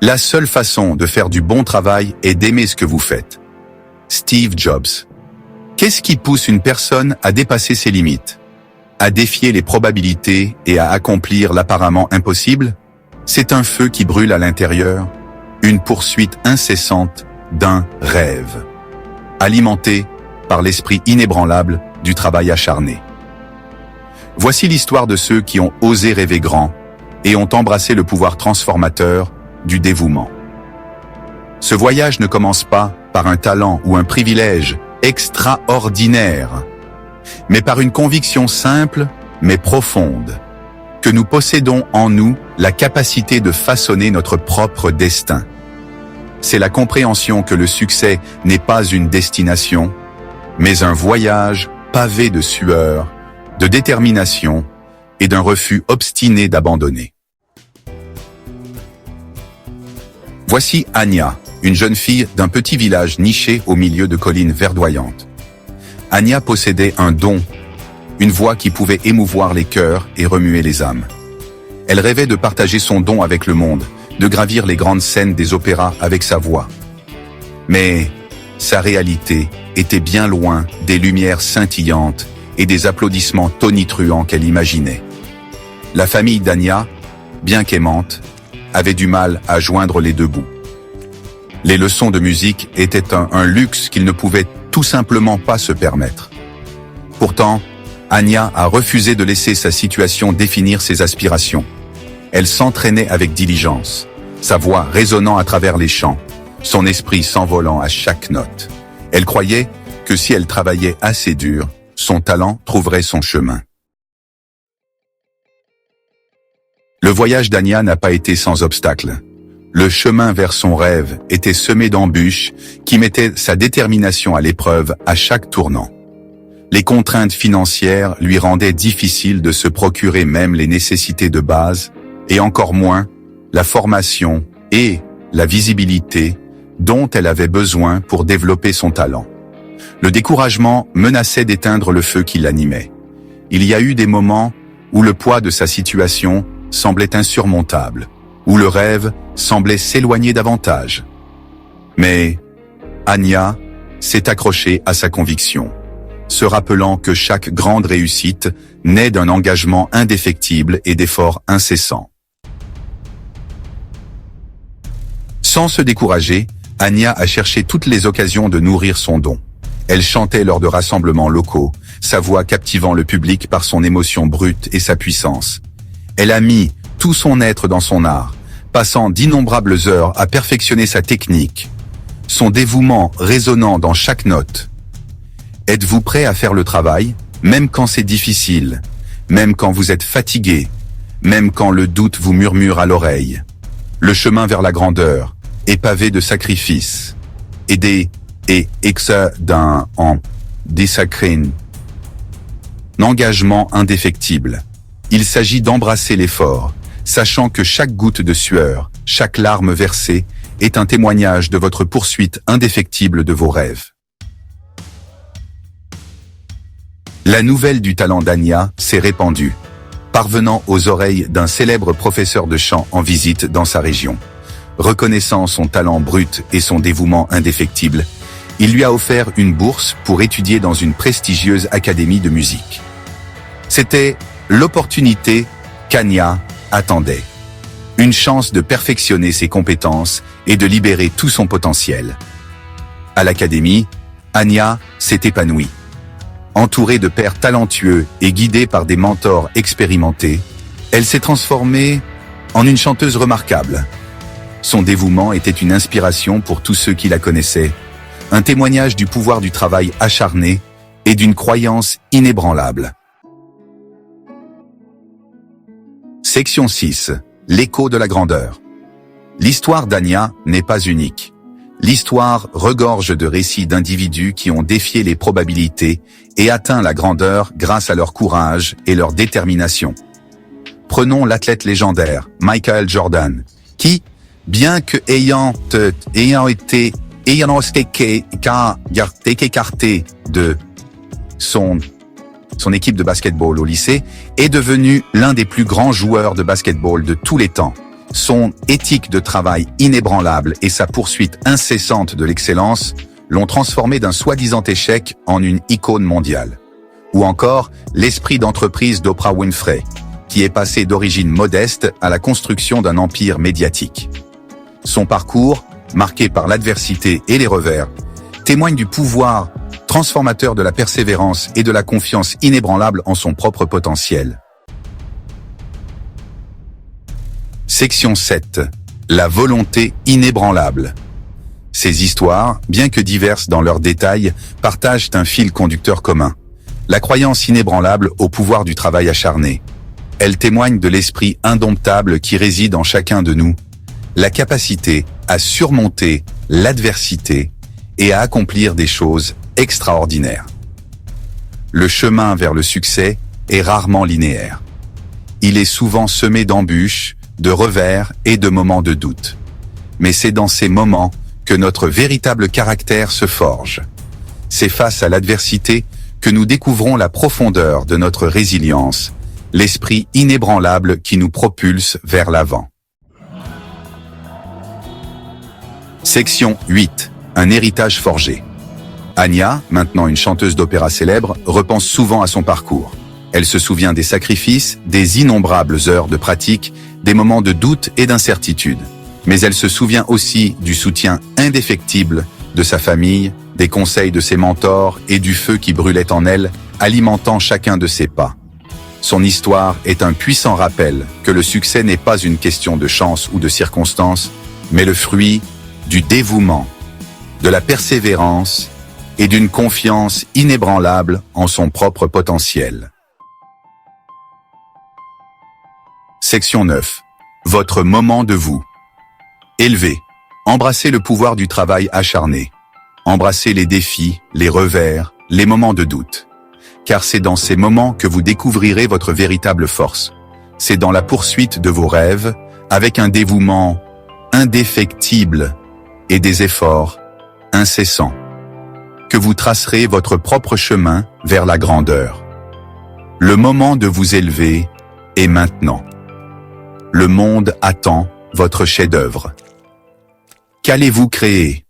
La seule façon de faire du bon travail est d'aimer ce que vous faites. Steve Jobs. Qu'est-ce qui pousse une personne à dépasser ses limites, à défier les probabilités et à accomplir l'apparemment impossible? C'est un feu qui brûle à l'intérieur, une poursuite incessante d'un rêve, alimenté par l'esprit inébranlable du travail acharné. Voici l'histoire de ceux qui ont osé rêver grand et ont embrassé le pouvoir transformateur du dévouement. Ce voyage ne commence pas par un talent ou un privilège extraordinaire, mais par une conviction simple mais profonde, que nous possédons en nous la capacité de façonner notre propre destin. C'est la compréhension que le succès n'est pas une destination, mais un voyage pavé de sueur, de détermination et d'un refus obstiné d'abandonner. Voici Anya, une jeune fille d'un petit village niché au milieu de collines verdoyantes. Anya possédait un don, une voix qui pouvait émouvoir les cœurs et remuer les âmes. Elle rêvait de partager son don avec le monde, de gravir les grandes scènes des opéras avec sa voix. Mais sa réalité était bien loin des lumières scintillantes et des applaudissements tonitruants qu'elle imaginait. La famille d'Anya, bien qu'aimante, avait du mal à joindre les deux bouts. Les leçons de musique étaient un luxe qu'il ne pouvait tout simplement pas se permettre. Pourtant, Anya a refusé de laisser sa situation définir ses aspirations. Elle s'entraînait avec diligence, sa voix résonnant à travers les chants, son esprit s'envolant à chaque note. Elle croyait que si elle travaillait assez dur, son talent trouverait son chemin. Le voyage d'Anya n'a pas été sans obstacle. Le chemin vers son rêve était semé d'embûches qui mettaient sa détermination à l'épreuve à chaque tournant. Les contraintes financières lui rendaient difficile de se procurer même les nécessités de base, et encore moins la formation et la visibilité dont elle avait besoin pour développer son talent. Le découragement menaçait d'éteindre le feu qui l'animait. Il y a eu des moments où le poids de sa situation semblait insurmontable, où le rêve semblait s'éloigner davantage. Mais Anya s'est accrochée à sa conviction, se rappelant que chaque grande réussite naît d'un engagement indéfectible et d'efforts incessants. Sans se décourager, Anya a cherché toutes les occasions de nourrir son don. Elle chantait lors de rassemblements locaux, sa voix captivant le public par son émotion brute et sa puissance. Elle a mis tout son être dans son art, passant d'innombrables heures à perfectionner sa technique, son dévouement résonnant dans chaque note. Êtes-vous prêt à faire le travail, même quand c'est difficile, même quand vous êtes fatigué, même quand le doute vous murmure à l'oreille? Le chemin vers la grandeur est pavé de sacrifices, et d'un engagement indéfectible. Il s'agit d'embrasser l'effort, sachant que chaque goutte de sueur, chaque larme versée est un témoignage de votre poursuite indéfectible de vos rêves. La nouvelle du talent d'Anya s'est répandue, parvenant aux oreilles d'un célèbre professeur de chant en visite dans sa région. Reconnaissant son talent brut et son dévouement indéfectible, il lui a offert une bourse pour étudier dans une prestigieuse académie de musique. C'était l'opportunité qu'Anya attendait. Une chance de perfectionner ses compétences et de libérer tout son potentiel. À l'académie, Anya s'est épanouie. Entourée de pairs talentueux et guidée par des mentors expérimentés, elle s'est transformée en une chanteuse remarquable. Son dévouement était une inspiration pour tous ceux qui la connaissaient, un témoignage du pouvoir du travail acharné et d'une croyance inébranlable. Section 6. L'écho de la grandeur. L'histoire d'Anya n'est pas unique. L'histoire regorge de récits d'individus qui ont défié les probabilités et atteint la grandeur grâce à leur courage et leur détermination. Prenons l'athlète légendaire, Michael Jordan, qui, bien que ayant été écarté de son équipe de basketball au lycée, est devenu l'un des plus grands joueurs de basketball de tous les temps, Son éthique de travail inébranlable et sa poursuite incessante de l'excellence l'ont transformé d'un soi-disant échec en une icône mondiale. Ou encore l'esprit d'entreprise d'Oprah Winfrey, qui est passé d'origine modeste à la construction d'un empire médiatique. Son parcours, marqué par l'adversité et les revers, témoigne du pouvoir transformateur de la persévérance et de la confiance inébranlable en son propre potentiel. Section 7. La volonté inébranlable. Ces histoires, bien que diverses dans leurs détails, partagent un fil conducteur commun. La croyance inébranlable au pouvoir du travail acharné. Elle témoigne de l'esprit indomptable qui réside en chacun de nous, la capacité à surmonter l'adversité et à accomplir des choses extraordinaires. Le chemin vers le succès est rarement linéaire. Il est souvent semé d'embûches, de revers et de moments de doute. Mais c'est dans ces moments que notre véritable caractère se forge. C'est face à l'adversité que nous découvrons la profondeur de notre résilience, l'esprit inébranlable qui nous propulse vers l'avant. Section 8. Un héritage forgé. Anya, maintenant une chanteuse d'opéra célèbre, repense souvent à son parcours. Elle se souvient des sacrifices, des innombrables heures de pratique, des moments de doute et d'incertitude. Mais elle se souvient aussi du soutien indéfectible de sa famille, des conseils de ses mentors et du feu qui brûlait en elle, alimentant chacun de ses pas. Son histoire est un puissant rappel que le succès n'est pas une question de chance ou de circonstance, mais le fruit du dévouement, de la persévérance et d'une confiance inébranlable en son propre potentiel. Section 9. Votre moment de vous. Élevez. Embrassez le pouvoir du travail acharné. Embrassez les défis, les revers, les moments de doute. Car c'est dans ces moments que vous découvrirez votre véritable force. C'est dans la poursuite de vos rêves, avec un dévouement indéfectible et des efforts incessants, que vous tracerez votre propre chemin vers la grandeur. Le moment de vous élever est maintenant. Le monde attend votre chef-d'œuvre. Qu'allez-vous créer ?